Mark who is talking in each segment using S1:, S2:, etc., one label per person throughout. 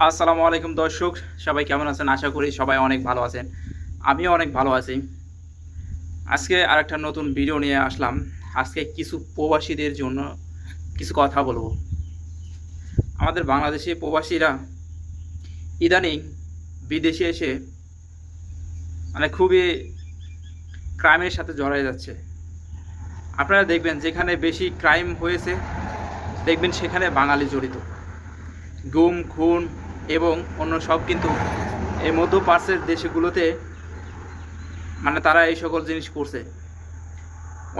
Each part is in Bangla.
S1: আসসালামু আলাইকুম দর্শক, সবাই কেমন আছেন? আশা করি সবাই অনেক ভালো আছেন। আমিও অনেক ভালো আছি। আজকে আরেকটা নতুন ভিডিও নিয়ে আসলাম। আজকে কিছু প্রবাসীদের জন্য কিছু কথা বলবো। আমাদের বাংলাদেশি প্রবাসীরা ইদানিং বিদেশে এসে খুবই ক্রাইমের সাথে জড়ায় যাচ্ছে। আপনারা দেখবেন যেখানে বেশি ক্রাইম হয়েছে দেখবেন সেখানে বাঙালি জড়িত। গুম, খুন এবং অন্য সব কিন্তু এই মধ্যপ্রাচ্যের দেশগুলোতে তারা এই সকল জিনিস করছে।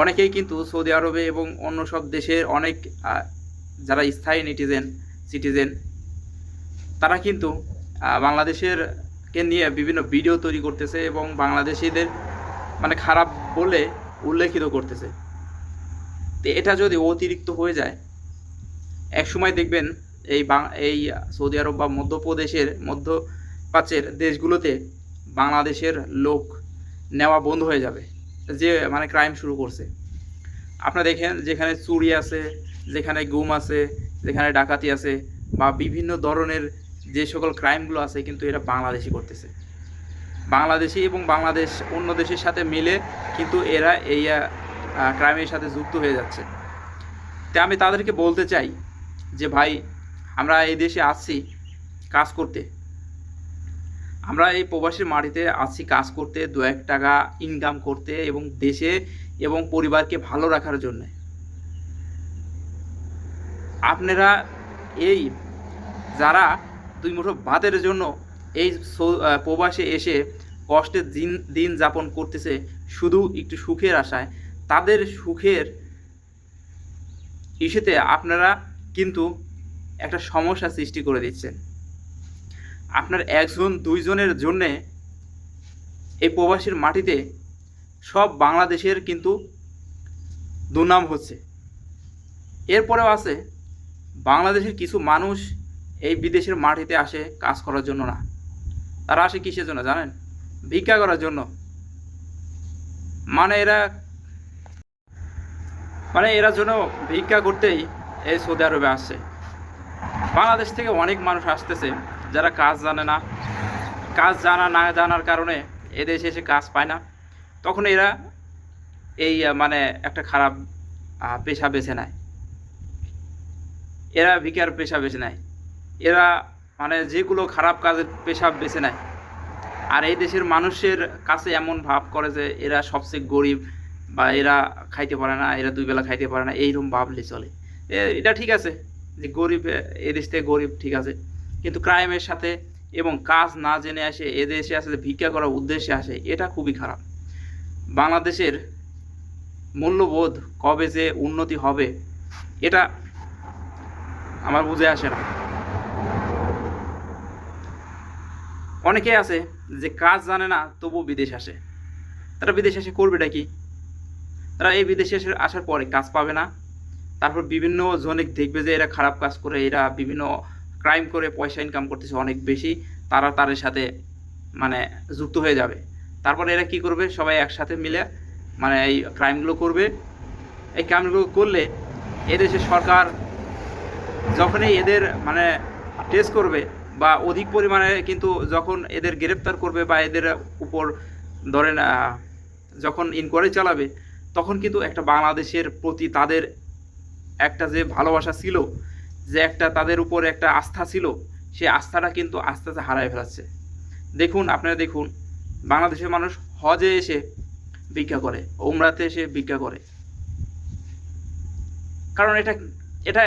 S1: অনেকেই কিন্তু সৌদি আরবে এবং অন্য সব দেশের অনেক যারা স্থায়ী সিটিজেন তারা কিন্তু বাংলাদেশের কে নিয়ে বিভিন্ন ভিডিও তৈরি করতেছে এবং বাংলাদেশিদের খারাপ বলে উল্লেখিত করতেছে। তো এটা যদি অতিরিক্ত হয়ে যায়, একসময় দেখবেন এই সৌদি আরব বা মধ্যপ্রাচ্যের দেশগুলোতে বাংলাদেশের লোক নেওয়া বন্ধ হয়ে যাবে, যে ক্রাইম শুরু করছে। আপনারা দেখেন যেখানে চুরি আছে, যেখানে গুম আছে, যেখানে ডাকাতি আছে বা বিভিন্ন ধরনের যে সকল ক্রাইমগুলো আছে কিন্তু এরা বাংলাদেশি করতেছে। বাংলাদেশি এবং বাংলাদেশ অন্য দেশের সাথে মিলে কিন্তু এরা এই ক্রাইমের সাথে যুক্ত হয়ে যাচ্ছে। তাই আমি তাদেরকে বলতে চাই যে ভাই, আমরা এই দেশে আসছি কাজ করতে, আমরা এই প্রবাসীর মাটিতে আছি কাজ করতে, দু এক টাকা ইনকাম করতে এবং দেশে এবং পরিবারকে ভালো রাখার জন্য। আপনারা এই যারা দুই মুঠো ভাতের জন্য এই প্রবাসে এসে কষ্টের দিন যাপন করতেছে শুধু একটু সুখের আশায়, তাদের সুখের ইস্যুতে আপনারা কিন্তু একটা সমস্যা সৃষ্টি করে দিচ্ছেন। আপনার একজন দুইজনের জন্যে এই প্রবাসীর মাটিতে সব বাংলাদেশের কিন্তু দুর্নাম হচ্ছে। এরপরেও আছে বাংলাদেশের কিছু মানুষ এই বিদেশের মাটিতে আসে কাজ করার জন্য না, তারা আসে কিসের জন্য জানেন? ভিক্ষা করার জন্য। এরা এরা জন্য ভিক্ষা করতেই এই সৌদি আরবে আসছে। বাংলাদেশ থেকে অনেক মানুষ আসতেছে যারা কাজ জানে না, কাজ না জানার কারণে এদেশে এসে কাজ পায় না, তখন এরা এই একটা খারাপ পেশা বেছে নেয়। এরা ভিক্ষার পেশা বেছে নেয়, এরা যেগুলো খারাপ কাজের পেশা বেছে নেয়। আর এই দেশের মানুষের কাছে এমন ভাব করে যে এরা সবচেয়ে গরিব বা এরা খাইতে পারে না, এরা দুই বেলা খাইতে পারে না, এইরকম ভাবলে চলে। এটা ঠিক আছে যে গরিব, এদেশ থেকে গরিব, ঠিক আছে, কিন্তু ক্রাইমের সাথে এবং কাজ না জেনে আসে এদেশে আসে ভিক্ষা করার উদ্দেশ্যে আসে, এটা খুবই খারাপ। বাংলাদেশের মূল্যবোধ কবে যে উন্নতি হবে এটা আমার বুঝে আসে না। অনেকে আছে যে কাজ জানে না তবু বিদেশ আসে। তারা বিদেশে এসে করবেটা কি? তারা এই বিদেশে আসার পরে কাজ পাবে না, তারপর বিভিন্ন জনে দেখবে যে এরা খারাপ কাজ করে, এরা বিভিন্ন ক্রাইম করে পয়সা ইনকাম করতেছে অনেক বেশি, তারা তাদের সাথে যুক্ত হয়ে যাবে। তারপরে এরা কি করবে? সবাই একসাথে মিলে এই ক্রাইমগুলো করবে। এই ক্রাইমগুলো করলে এদেশের সরকার যখনই এদের টেস্ট করবে বা অধিক পরিমাণে কিন্তু যখন এদের গ্রেপ্তার করবে বা এদের উপর ধরেন যখন ইনকোয়ারি চালাবে, তখন কিন্তু একটা বাংলাদেশের প্রতি তাদের একটা যে ভালোবাসা ছিল, যে একটা তাদের উপর একটা আস্থা ছিল, সেই আস্থাটা কিন্তু আস্তে আস্তে হারায় ফেলাচ্ছে। আপনারা দেখুন, বাংলাদেশের মানুষ হজে এসে ভিক্ষা করে, উমরাতে এসে ভিক্ষা করে, কারণ এটা এটা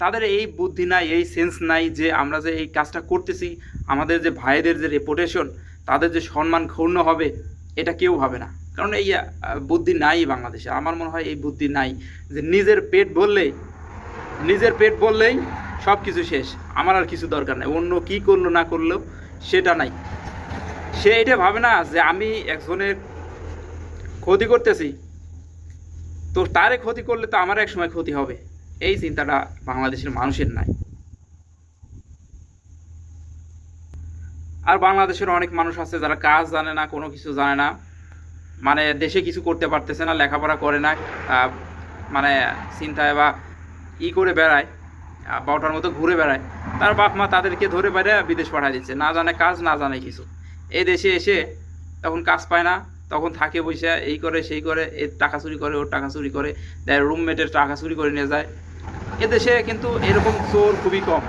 S1: তাদের এই বুদ্ধি নাই, এই সেন্স নাই যে আমরা যে এই কাজটা করতেছি আমাদের যে ভাইদের যে রেপুটেশন, তাদের যে সম্মান ক্ষুণ্ণ হবে, এটা কেউ ভাবে না। কারণ এই বুদ্ধি নাই বাংলাদেশে। আমার মনে হয় এই বুদ্ধি নাই যে নিজের পেট বললেই সব কিছু শেষ, আমার আর কিছু দরকার নেই, অন্য কি করলো না করলো সেটা নাই। সে এটা ভাবে না যে আমি একজনের ক্ষতি করতেছি, তো তারে ক্ষতি করলে তো আমার এক সময় ক্ষতি হবে, এই চিন্তাটা বাংলাদেশের মানুষের নাই। আর বাংলাদেশের অনেক মানুষ আছে যারা কাজ জানে না, কোনো কিছু জানে না, দেশে কিছু করতে পারতেছে না, লেখাপড়া করে না, চিন্তায় বা করে বেড়ায়, বারোটার মতো ঘুরে বেড়ায়, তার বাপ মা তাদেরকে ধরে বেড়ে বিদেশ পাঠিয়ে দিচ্ছে, না জানে কাজ না জানে কিছু। এই দেশে এসে তখন কাজ পায় না, তখন থাকে বসে এই করে সেই করে, এর টাকা চুরি করে ওর টাকা চুরি করে, দেয় রুমমেটের টাকা চুরি করে নিয়ে যায়। এদেশে কিন্তু এরকম চোর খুবই কম,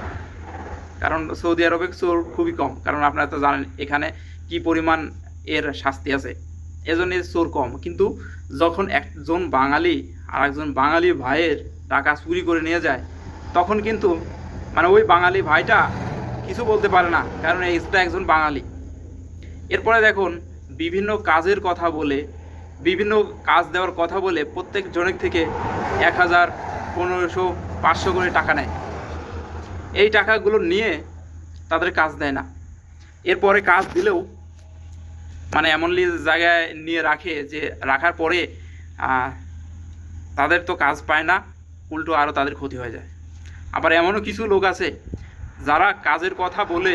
S1: কারণ সৌদি আরবে চোর খুবই কম, কারণ আপনারা তো জানেন এখানে কি পরিমাণ এর শাস্তি আছে, এজন্য চোর কম। কিন্তু যখন একজন বাঙালি আর একজন বাঙালি ভাইয়ের টাকা চুরি করে নিয়ে যায়, তখন কিন্তু মানে ওই বাঙালি ভাইটা কিছু বলতে পারে না, কারণ এইটা একজন বাঙালি। এরপরে দেখুন বিভিন্ন কাজের কথা বলে, বিভিন্ন কাজ দেওয়ার কথা বলে প্রত্যেক জনের থেকে 1000, 1500, 500 করে টাকা নেয়। এই টাকাগুলো নিয়ে তাদের কাজ দেয় না। এরপরে কাজ দিলেও মানে এমন জায়গায় নিয়ে রাখে যে রাখার পরে তাদের তো কাজ পায় না, উল্টো আরও তাদের ক্ষতি হয়ে যায়। আবার এমনও কিছু লোক আছে যারা কাজের কথা বলে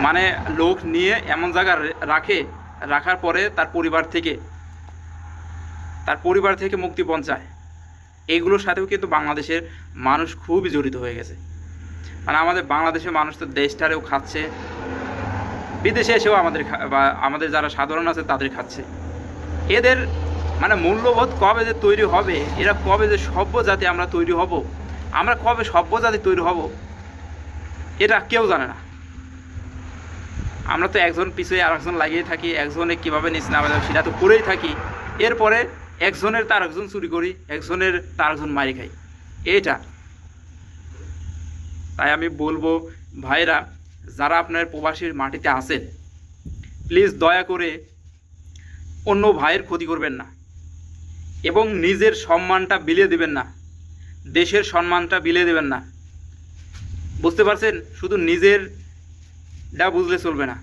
S1: মানে লোক নিয়ে এমন জায়গা রাখে, রাখার পরে তার পরিবার থেকে মুক্তিপণ চায়। এইগুলোর সাথেও কিন্তু বাংলাদেশের মানুষ খুবই জড়িত হয়ে গেছে। মানে আমাদের বাংলাদেশের মানুষ তো দেশটারেও খাচ্ছে, বিদেশে এসেও আমাদের যারা সাধারণ আছে তাদের খাচ্ছে। এদের মানে মূল্যবোধ কবে যে তৈরি হবে, এরা কবে যে সভ্য জাতি আমরা তৈরি হব, আমরা কবে সভ্য জাতি তৈরি হব, এটা কেউ জানে না। আমরা তো একজন পিছিয়ে আর একজন লাগিয়ে থাকি, একজনে কীভাবে নিচ নামা যাবে সেটা তো করেই থাকি। এরপরে একজনের তার একজন চুরি করি, একজনের তার একজন মারি খাই, এটা। তাই আমি বলবো ভাইরা, যারা আপনার প্রবাসীর মাটিতে আছেন, প্লিজ দয়া করে অন্য ভাইয়ের ক্ষতি করবেন না এবং নিজের সম্মানটা বিলিয়ে দেবেন না, দেশের সম্মানটা বিলিয়ে দেবেন না। বুঝতে পারছেন? শুধু নিজেরটা বুঝলে চলবে না,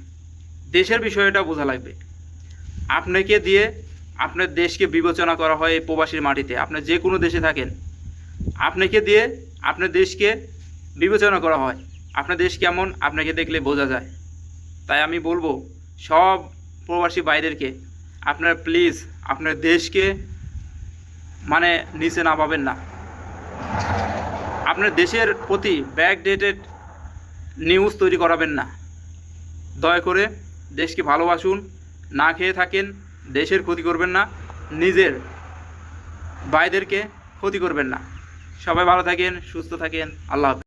S1: দেশের বিষয়টা বোঝা লাগবে। আপনাকে দিয়ে আপনার দেশকে বিবেচনা করা হয় এই প্রবাসীর মাটিতে, আপনি যে কোনো দেশে থাকেন, আপনাকে দিয়ে আপনার দেশকে বিবেচনা করা হয়। আপনার দেশ কেমন আপনাকে দেখলে বোঝা যায়। তাই আমি বলবো সব প্রবাসী ভাইদেরকে, আপনারা প্লিজ আপনার দেশকে মানে নিচে নামাবেন না। আপনার দেশের প্রতি ব্যাকডেটেড নিউজ তৈরি করাবেন না। দয়া করে দেশকে ভালোবাসুন, না খেয়ে থাকেন, দেশের ক্ষতি করবেন না, নিজের ভাইদেরকে ক্ষতি করবেন না। সবাই ভালো থাকেন, সুস্থ থাকেন, আল্লাহ হাফেজ।